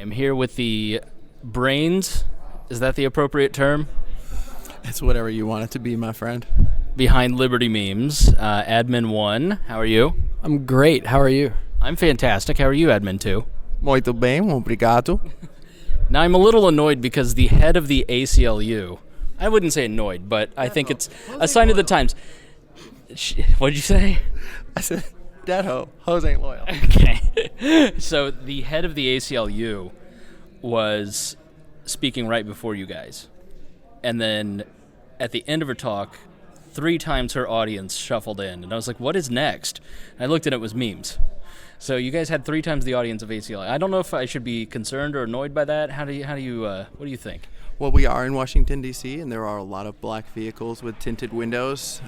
am here with the brains. Is that the appropriate term? It's whatever you want it to be, my friend. Behind Liberty Memes, Admin 1. How are you? I'm great. How are you? I'm fantastic. How are you, Admin 2? Muito bem, obrigado. Now, I'm a little annoyed because the head of the ACLU, I wouldn't say annoyed, but I think it's a sign of the times. What did you say? I said, that hoe. Hoes ain't loyal. Okay. So the head of the ACLU was speaking right before you guys. And then at the end of her talk, 3 times her audience shuffled in. And I was like, what is next? And I looked and it was memes. So you guys had 3 times the audience of ACLU. I don't know if I should be concerned or annoyed by that. What do you think? Well, we are in Washington, D.C., and there are a lot of black vehicles with tinted windows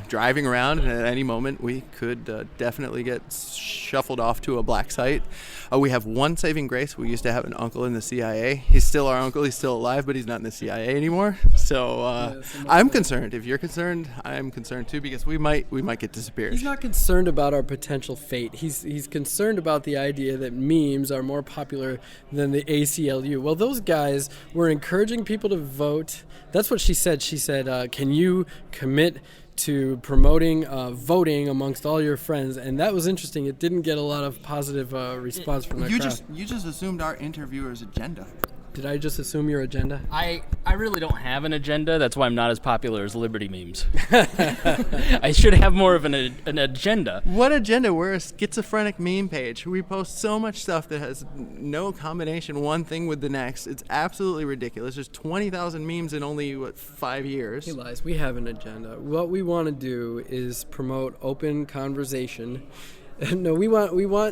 driving around, and at any moment we could definitely get shuffled off to a black site. We have one saving grace. We used to have an uncle in the CIA. He's still our uncle. He's still alive, but he's not in the CIA anymore. So I'm concerned. If you're concerned, I'm concerned too, because we might get disappeared. He's not concerned about our potential fate. He's concerned about the idea that memes are more popular than the ACLU. Well, those guys were encouraging people to vote. That's what she said. She said, can you commit to promoting voting amongst all your friends? And that was interesting. It didn't get a lot of positive response from the crowd. You just assumed our interviewer's agenda. Did I just assume your agenda? I really don't have an agenda. That's why I'm not as popular as Liberty Memes. I should have more of an agenda. What agenda? We're a schizophrenic meme page. We post so much stuff that has no combination one thing with the next. It's absolutely ridiculous. There's 20,000 memes in only, 5 years? He lies. We have an agenda. What we want to do is promote open conversation. No, we want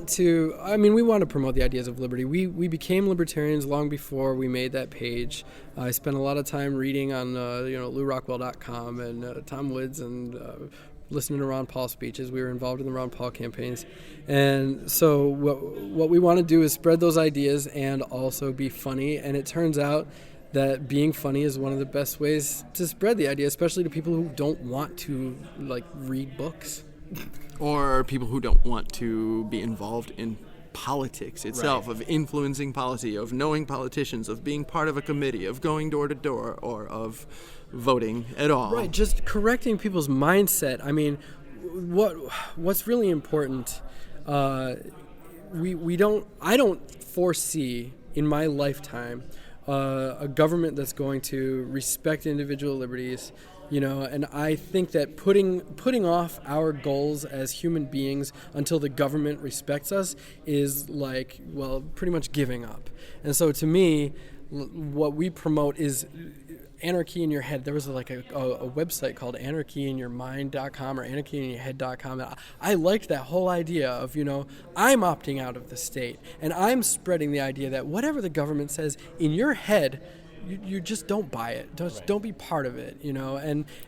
to promote the ideas of liberty. We became libertarians long before we made that page. I spent a lot of time reading on LouRockwell.com and Tom Woods and listening to Ron Paul speeches. We were involved in the Ron Paul campaigns. And so what we want to do is spread those ideas and also be funny. And it turns out that being funny is one of the best ways to spread the idea, especially to people who don't want to read books. Or people who don't want to be involved in politics itself, right. Of influencing policy, of knowing politicians, of being part of a committee, of going door to door, or of voting at all. Right, just correcting people's mindset. I mean, what's really important, I don't foresee in my lifetime a government that's going to respect individual liberties. And I think that putting off our goals as human beings until the government respects us is pretty much giving up. And so to me, what we promote is anarchy in your head. There was a website called anarchyinyourmind.com or anarchyinyourhead.com. And I liked that whole idea of, I'm opting out of the state and I'm spreading the idea that whatever the government says in your head, you just don't buy it. Don't be part of it,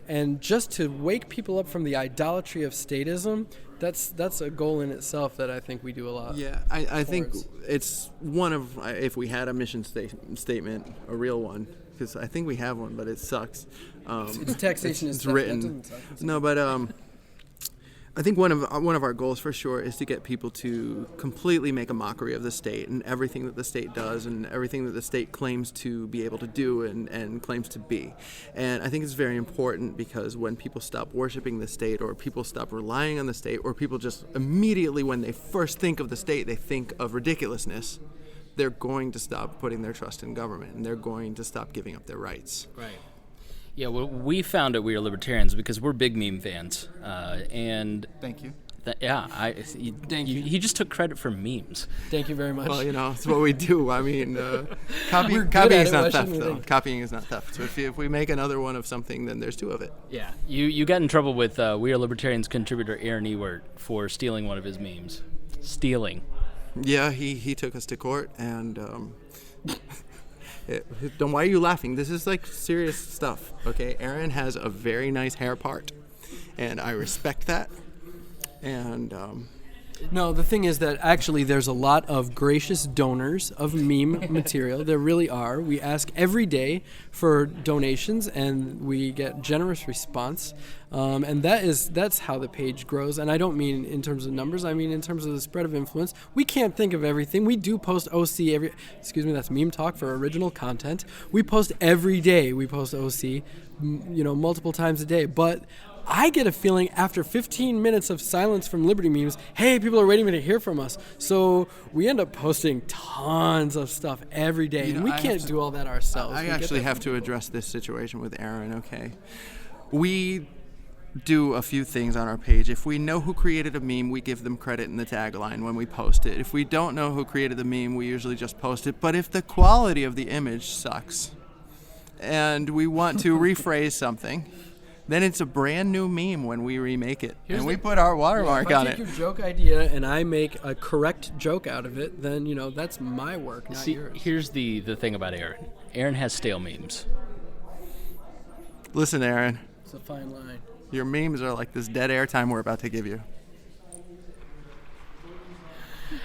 and just to wake people up from the idolatry of statism, that's a goal in itself that I think we do a lot. Yeah, I think it's one of, if we had a mission statement, a real one, because I think we have one, but it sucks. It's taxation it's written. No, but I think one of our goals for sure is to get people to completely make a mockery of the state and everything that the state does and everything that the state claims to be able to do and claims to be. And I think it's very important because when people stop worshiping the state or people stop relying on the state or people just immediately when they first think of the state, they think of ridiculousness, they're going to stop putting their trust in government and they're going to stop giving up their rights. Right. Yeah, well, we found it. We are Libertarians because we're big meme fans, and thank you. Thank you. He just took credit for memes. Thank you very much. Well, it's what we do. I mean, copying is not theft, though. Copying is not theft. So if we make another one of something, then there's 2 of it. Yeah, you got in trouble with We Are Libertarians contributor Aaron Ewert for stealing one of his memes. Stealing. Yeah, he took us to court and. Why are you laughing? This is serious stuff, okay? Aaron has a very nice hair part, and I respect that. And No, the thing is that actually there's a lot of gracious donors of meme material. There really are. We ask every day for donations, and we get generous response. And that's how the page grows. And I don't mean in terms of numbers. I mean in terms of the spread of influence. We can't think of everything. We do post OC that's meme talk for original content. We post every day. We post OC, multiple times a day. But I get a feeling after 15 minutes of silence from Liberty Memes, hey, people are waiting to hear from us. So we end up posting tons of stuff every day, and we can't do all that ourselves. I actually have to address this situation with Aaron, okay? We do a few things on our page. If we know who created a meme, we give them credit in the tagline when we post it. If we don't know who created the meme, we usually just post it. But if the quality of the image sucks and we want to rephrase something, then it's a brand new meme when we remake it. We put our watermark on it. If I take your joke idea and I make a correct joke out of it, then, that's my work, not yours. Here's the thing about Aaron. Aaron has stale memes. Listen, Aaron. It's a fine line. Your memes are like this dead air time we're about to give you.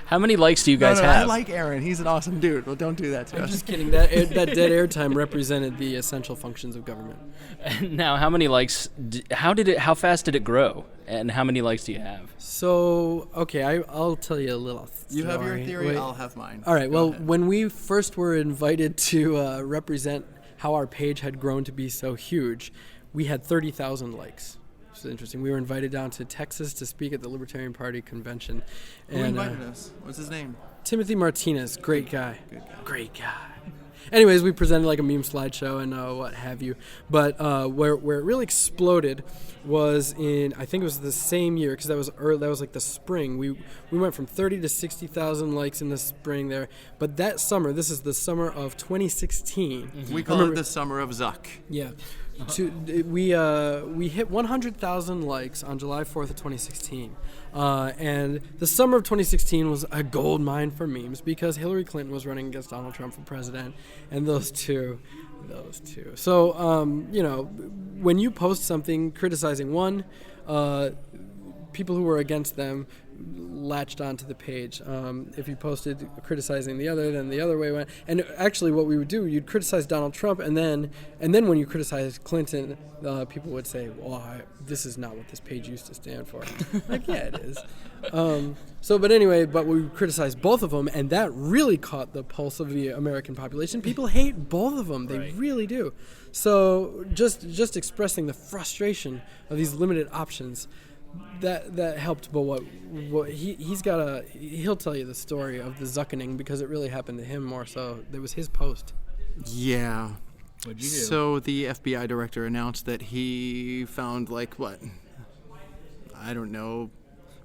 How many likes do you guys have? I like Aaron. He's an awesome dude. Well, don't do that to us. I'm just kidding. That dead air time represented the essential functions of government. Now, how many likes? How fast did it grow? And how many likes do you have? So, okay, I'll tell you a little story. You have your theory. Wait. I'll have mine. All right. Well, when we first were invited to represent how our page had grown to be so huge, we had 30,000 likes. Which is interesting. We were invited down to Texas to speak at the Libertarian Party convention. Who invited us? What's his name? Timothy Martinez. Great guy. Good guy. Great guy. Anyways, we presented like a meme slideshow and what have you. But where it really exploded was in, I think it was the same year, because that was early, that was like the spring. We went from 30 to 60,000 likes in the spring there. But that summer, this is the summer of 2016. Mm-hmm. We call it the summer of Zuck. Yeah. We hit 100,000 likes on July 4th of 2016. And the summer of 2016 was a gold mine for memes because Hillary Clinton was running against Donald Trump for president, and those two. So, when you post something criticizing one, people who were against them latched onto the page. If you posted criticizing the other, then the other way went. And actually, what we would do, you'd criticize Donald Trump, and then when you criticized Clinton, people would say, "Well, this is not what this page used to stand for." Like, yeah, it is. But we criticized both of them, and that really caught the pulse of the American population. People hate both of them; they really do. So just expressing the frustration of these limited options. That helped, but he'll tell you the story of the Zuckening because it really happened to him more so. It was his post. Yeah. What'd you do? So the FBI director announced that he found I don't know.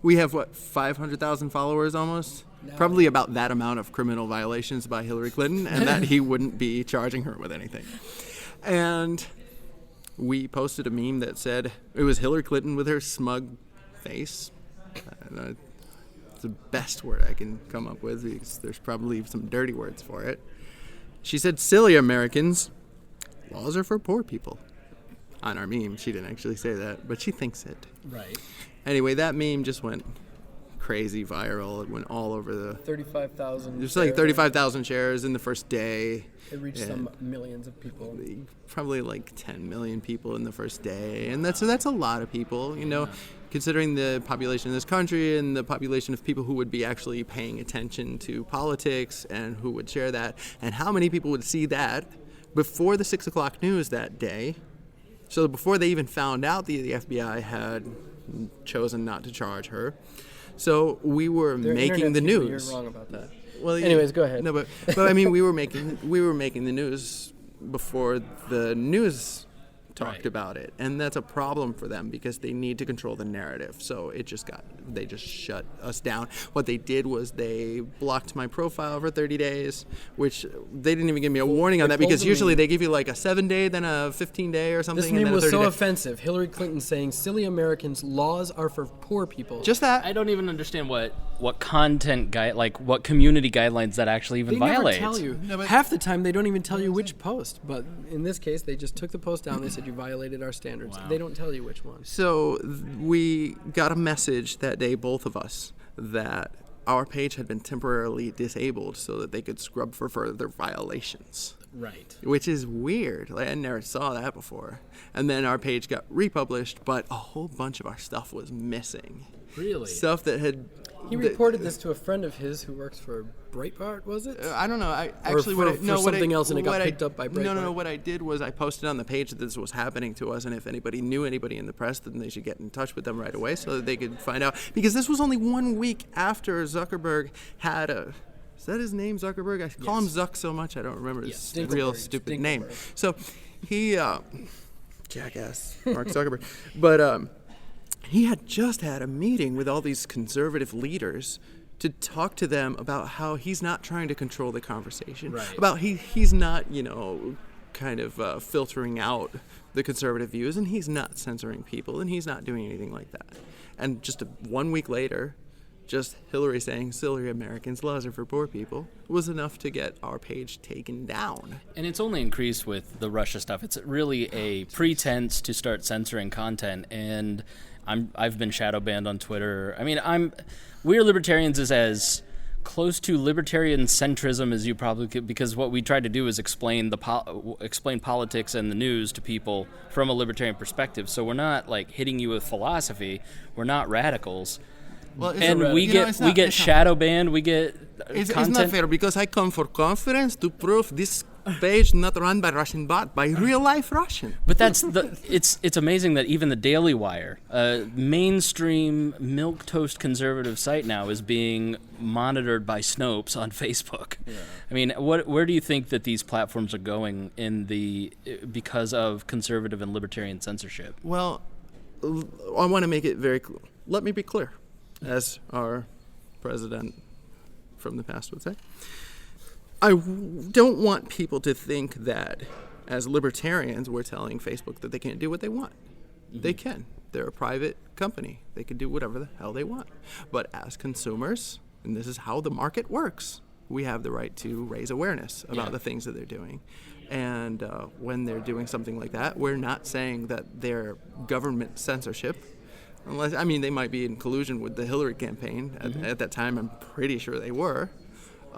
We have 500,000 followers almost? No. Probably about that amount of criminal violations by Hillary Clinton, and that he wouldn't be charging her with anything. And we posted a meme that said it was Hillary Clinton with her smug face. It's the best word I can come up with because there's probably some dirty words for it. She said, "Silly Americans, laws are for poor people." On our meme, she didn't actually say that, but she thinks it. Right. Anyway, that meme just went crazy viral. It went all over the 35,000. There's like 35,000 shares in the first day. It reached some millions of people. Probably like 10 million people in the first day, and that's a lot of people, considering the population of this country and the population of people who would be actually paying attention to politics and who would share that, and how many people would see that before the 6 o'clock news that day. So before they even found out the FBI had chosen not to charge her. So we were making the news. You're wrong about that. Well, anyways, go ahead. No, but I mean, we were making the news before the news talked about it, and that's a problem for them because they need to control the narrative. So they just shut us down. What they did was they blocked my profile for 30 days, which they didn't even give me a warning on that because usually they give you like a 7-day, then a 15-day or something. This meme was so day. Offensive. Hillary Clinton saying, "Silly Americans, laws are for poor people." Just that. I don't even understand what content what community guidelines that actually even violates. They never tell you. No, half the time they don't even tell you which post. But in this case, they just took the post down. They said you violated our standards. Wow. They don't tell you which one. So we got a message that day, both of us, that our page had been temporarily disabled so that they could scrub for further violations. Right. Which is weird. Like, I never saw that before. And then our page got republished, but a whole bunch of our stuff was missing. Really? Stuff that had... He reported this to a friend of his who works for Breitbart, was it? I don't know. I Or actually for something else, and it got picked up by Breitbart. No. What I did was I posted on the page that this was happening to us, and if anybody knew anybody in the press, then they should get in touch with them right away so that they could find out. Because this was only 1 week after Zuckerberg had a... Is that his name, Zuckerberg? I call him Zuck so much I don't remember his real stupid name. So he... jackass, Mark Zuckerberg. But he had just had a meeting with all these conservative leaders to talk to them about how he's not trying to control the conversation. Right. About he's not, kind of filtering out the conservative views, and he's not censoring people, and he's not doing anything like that. And just 1 week later, just Hillary saying silly Americans' laws are for poor people was enough to get our page taken down. And it's only increased with the Russia stuff. It's really a pretense to start censoring content, and I've been shadow banned on Twitter. I mean, We're Libertarians is as close to libertarian centrism as you probably could, because what we try to do is explain explain politics and the news to people from a libertarian perspective. So we're not like hitting you with philosophy. We're not radicals. Well, and we get shadow banned. We get It's content. not fair because I come for conference to prove this page not run by Russian bot, by real life Russian. But it's amazing that even the Daily Wire, a mainstream milquetoast conservative site now, is being monitored by Snopes on Facebook. Yeah. I mean, where do you think that these platforms are going because of conservative and libertarian censorship? Well, I want to make it very clear. Let me be clear, as our president from the past would say. I don't want people to think that as libertarians we're telling Facebook that they can't do what they want. Mm-hmm. They can. They're a private company. They can do whatever the hell they want. But as consumers, and this is how the market works, we have the right to raise awareness about the things that they're doing. And when they're doing something like that, we're not saying that they're government censorship. Unless, I mean, they might be in collusion with the Hillary campaign. At that time, I'm pretty sure they were.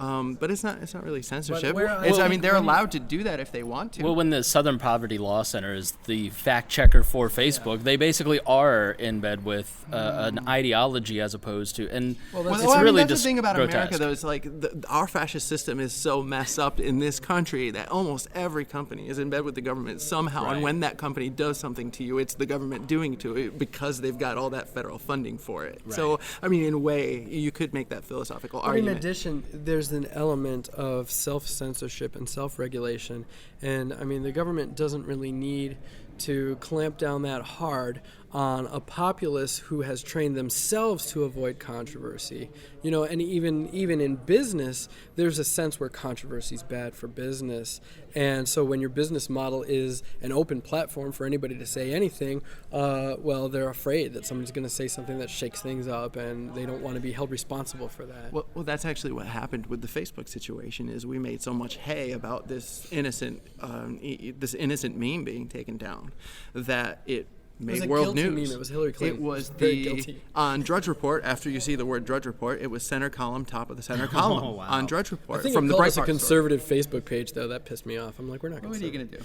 But it's not really censorship. They're allowed to do that if they want to. Well, when the Southern Poverty Law Center is the fact checker for Facebook, they basically are in bed with an ideology as opposed to, and it's really that's just the thing about grotesque. America, though. It's like our fascist system is so messed up in this country that almost every company is in bed with the government somehow. Right. And when that company does something to you, it's the government doing it to it because they've got all that federal funding for it. Right. So, I mean, in a way, you could make that philosophical argument. In addition, there's an element of self-censorship and self-regulation, and I mean the government doesn't really need to clamp down that hard on a populace who has trained themselves to avoid controversy. And even in business, there's a sense where controversy is bad for business. And so when your business model is an open platform for anybody to say anything, they're afraid that somebody's going to say something that shakes things up, and they don't want to be held responsible for that. Well, that's actually what happened with the Facebook situation. Is we made so much hay about this innocent meme being taken down that it made world news. Meme. It was Hillary Clinton. It was very guilty. On Drudge Report. After you see the word Drudge Report, it was center column, top of the center column on Drudge Report. I think from it the called us a Breitbart conservative Facebook page, though. That pissed me off. I'm like, we're not. What are you gonna do?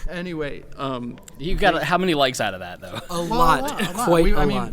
Anyway, You got how many likes out of that though? A lot. Quite a lot.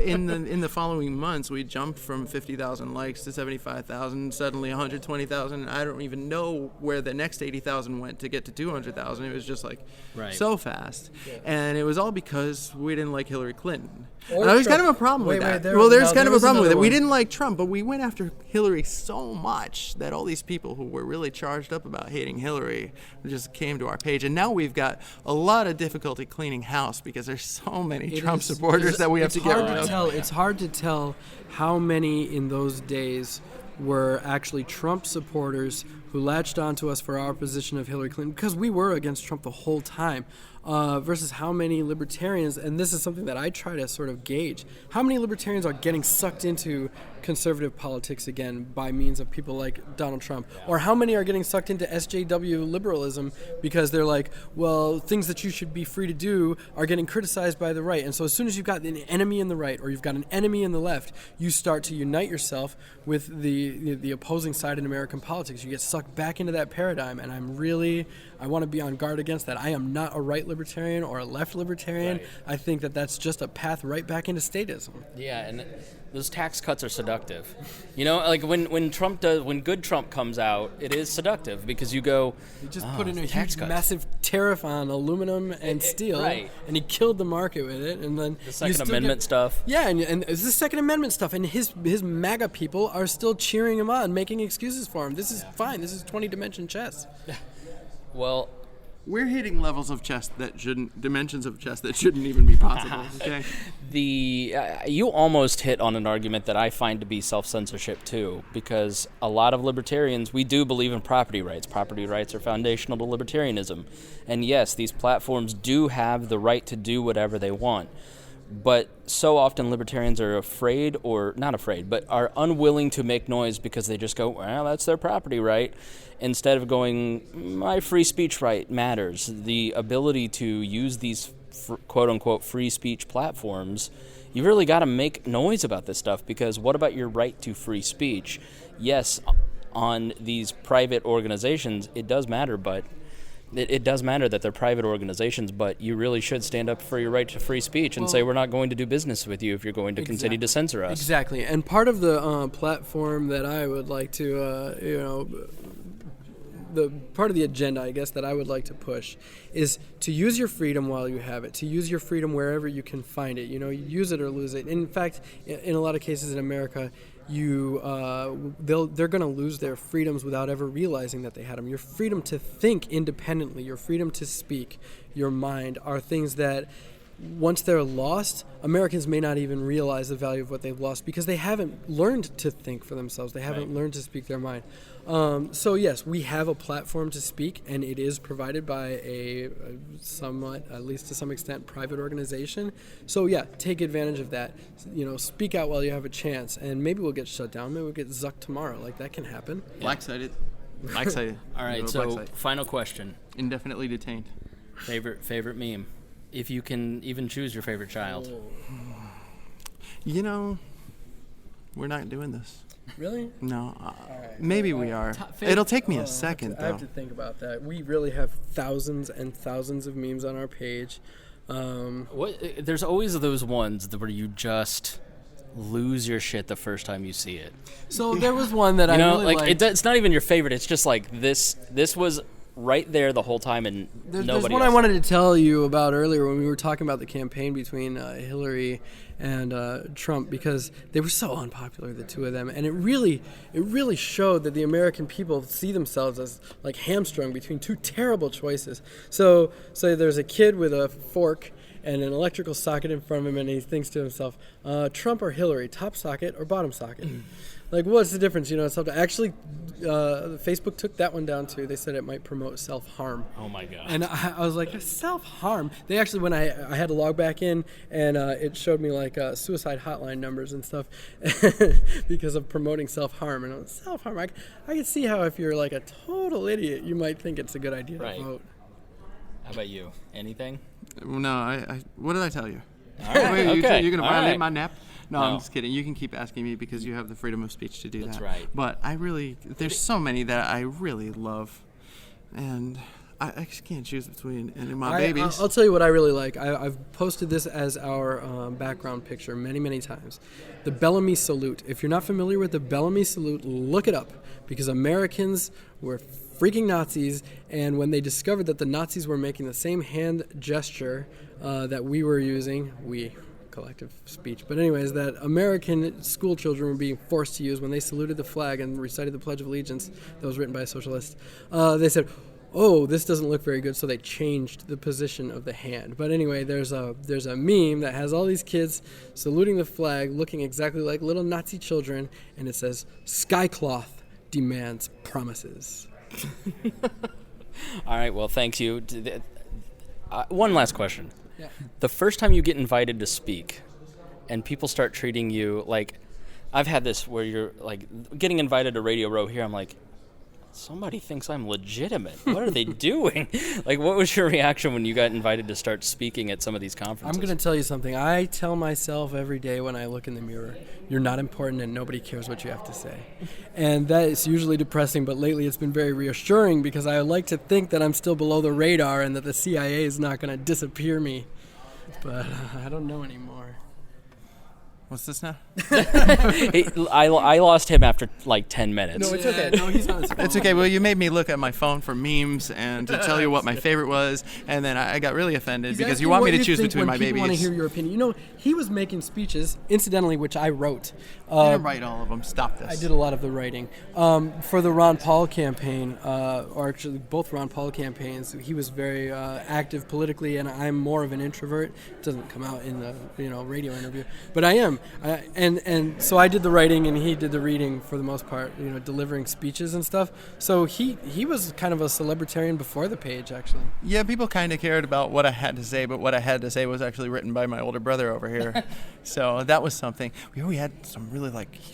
In the following months, we jumped from 50,000 likes to 75,000, suddenly 120,000. I don't even know where the next 80,000 went to get to 200,000. It was just like so fast, and it was all because we didn't like Hillary Clinton. And there's kind of a problem with that. There's kind of a problem with it. We didn't like Trump, but we went after Hillary so much that all these people who were really charged up about hating Hillary just came to our page. And now we've got a lot of difficulty cleaning house because there's so many Trump supporters that we have to get rid of. It's hard to tell how many in those days were actually Trump supporters who latched onto us for our position of Hillary Clinton, because we were against Trump the whole time. versus how many libertarians, and this is something that I try to sort of gauge, how many libertarians are getting sucked into conservative politics again by means of people like Donald Trump, or how many are getting sucked into SJW liberalism because they're like, well, things that you should be free to do are getting criticized by the right. And so as soon as you've got an enemy in the right or you've got an enemy in the left, you start to unite yourself with the opposing side in American politics. You get sucked back into that paradigm, and I want to be on guard against that. I am not a right libertarian or a left libertarian. Right. I think that that's just a path right back into statism. Yeah, and those tax cuts are seductive. You know, like when good Trump comes out, it is seductive because you go, He just put in a tax huge, cuts. massive tariff on aluminum and steel, right. and he killed the market with it. And then The Second Amendment stuff. Yeah, and it's the Second Amendment stuff, and his MAGA people are still cheering him on, making excuses for him. This is fine. This is 20-dimension chess. Well, We're hitting levels of chess dimensions of chess that shouldn't even be possible. Okay. you almost hit on an argument that I find to be self-censorship too, because a lot of libertarians, we do believe in property rights. Property rights are foundational to libertarianism. And yes, these platforms do have the right to do whatever they want. But so often libertarians are afraid, or not afraid, but are unwilling to make noise because they just go, well, that's their property right, instead of going, my free speech right matters. The ability to use these quote-unquote free speech platforms, you really got to make noise about this stuff, because what about your right to free speech? Yes, on these private organizations, it does matter, but it does matter that they're private organizations, but you really should stand up for your right to free speech and say we're not going to do business with you if you're going to continue to censor us. Exactly. And part of the platform that I would like to, the part of the agenda, I guess, that I would like to push is to use your freedom while you have it, to use your freedom wherever you can find it. Use it or lose it. In fact, in a lot of cases in America, they're going to lose their freedoms without ever realizing that they had them. Your freedom to think independently, your freedom to speak, your mind are things that once they're lost, Americans may not even realize the value of what they've lost because they haven't learned to think for themselves. They haven't learned to speak their mind. So yes, we have a platform to speak, and it is provided by a somewhat, at least to some extent, private organization. So yeah, take advantage of that. Speak out while you have a chance, and maybe we'll get shut down. Maybe we'll get zucked tomorrow. Like, that can happen. Black-sided. Black-sided. All right, so final question. Indefinitely detained. Favorite meme. If you can even choose your favorite child. We're not doing this. Really? No. Right. Maybe we are. It'll take me a second, though. I have to think about that. We really have thousands and thousands of memes on our page. There's always those ones where you just lose your shit the first time you see it. So there was one that I really liked. It's not even your favorite. It's just like this was right there the whole time, and there's nobody one else. I wanted to tell you about earlier when we were talking about the campaign between Hillary and Trump, because they were so unpopular, the two of them, and it really showed that the American people see themselves as like hamstrung between two terrible choices. So there's a kid with a fork and an electrical socket in front of him, and he thinks to himself, Trump or Hillary, top socket or bottom socket? Like, what's the difference? It's something. Actually, Facebook took that one down too. They said it might promote self-harm. Oh my god! And I was like, self-harm? They actually, when I had to log back in, and it showed me like suicide hotline numbers and stuff because of promoting self-harm. And I was, self-harm? I can see how if you're like a total idiot, you might think it's a good idea to vote. How about you? Anything? No, I what did I tell you? All right. Wait, Okay. you're going to All violate right. my nap? No, No. I'm just kidding. You can keep asking me because you have the freedom of speech to do that. That's right. But there's so many that I really love, and I just can't choose between any of my babies. I'll tell you what I really like. I've posted this as our background picture many, many times. The Bellamy Salute. If you're not familiar with the Bellamy Salute, look it up, because Americans were freaking Nazis, and when they discovered that the Nazis were making the same hand gesture that we were using, collective speech, but anyways, that American school children were being forced to use when they saluted the flag and recited the Pledge of Allegiance that was written by a socialist, they said, oh, this doesn't look very good, so they changed the position of the hand. But anyway, there's a meme that has all these kids saluting the flag, looking exactly like little Nazi children, and it says, Skycloth demands promises. All right, well, thank you. one last question. Yeah. The first time you get invited to speak and people start treating you like, I've had this where you're like getting invited to Radio Row here. I'm like, somebody thinks I'm legitimate. What are they doing? Like, what was your reaction when you got invited to start speaking at some of these conferences? I'm going to tell you something. I tell myself every day when I look in the mirror, you're not important and nobody cares what you have to say. And that is usually depressing, but lately it's been very reassuring because I like to think that I'm still below the radar and that the CIA is not going to disappear me. But I don't know anymore. What's this now? I lost him after like 10 minutes. No, it's okay. No, he's on his phone. It's okay. Well, you made me look at my phone for memes and to tell you what my favorite was, and then I got really offended because you want me to choose between my babies. I want to hear your opinion. You know, he was making speeches, incidentally, which I wrote. You didn't write all of them. Stop this. I did a lot of the writing. For the Ron Paul campaign, or actually both Ron Paul campaigns, he was very active politically, and I'm more of an introvert. It doesn't come out in the radio interview, but I am. And so I did the writing, and he did the reading for the most part, delivering speeches and stuff. So he was kind of a celebritarian before the page, actually. Yeah, people kind of cared about what I had to say, but what I had to say was actually written by my older brother over here. So that was something. We had some really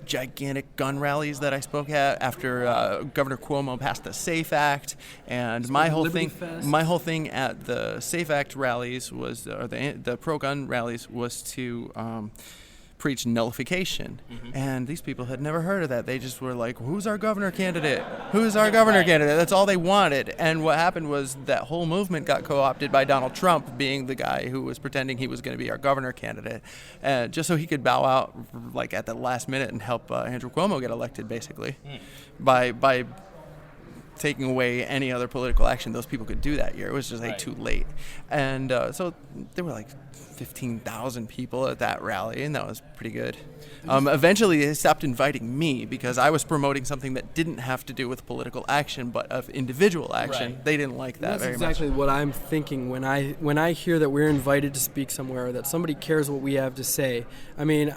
gigantic gun rallies that I spoke at after Governor Cuomo passed the SAFE Act, and my whole thing at the SAFE Act rallies was, or the pro-gun rallies was to preach nullification. And these people had never heard of that. They just were like, who's our governor candidate? Who's our governor candidate? That's all they wanted. And what happened was that whole movement got co-opted by Donald Trump being the guy who was pretending he was going to be our governor candidate, just so he could bow out at the last minute and help Andrew Cuomo get elected, basically, by taking away any other political action those people could do that year. It was just too late. And so there were 15,000 people at that rally, and that was pretty good. Eventually they stopped inviting me because I was promoting something that didn't have to do with political action but of individual action. Right. They didn't like that very much. That's exactly what I'm thinking when I hear that we're invited to speak somewhere, or that somebody cares what we have to say. I mean,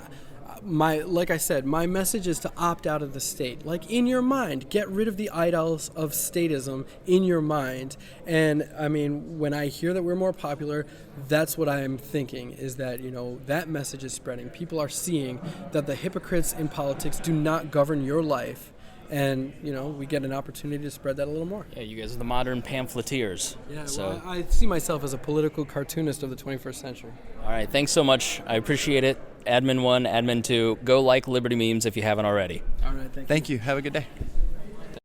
like I said, my message is to opt out of the state. In your mind, get rid of the idols of statism in your mind. And I mean, when I hear that we're more popular, that's what I'm thinking, is that, that message is spreading. People are seeing that the hypocrites in politics do not govern your life. And, we get an opportunity to spread that a little more. Yeah, you guys are the modern pamphleteers. Yeah, so. Well, I see myself as a political cartoonist of the 21st century. All right, thanks so much. I appreciate it. Admin 1, Admin 2, go like Liberty Memes if you haven't already. All right, thank you. Have a good day.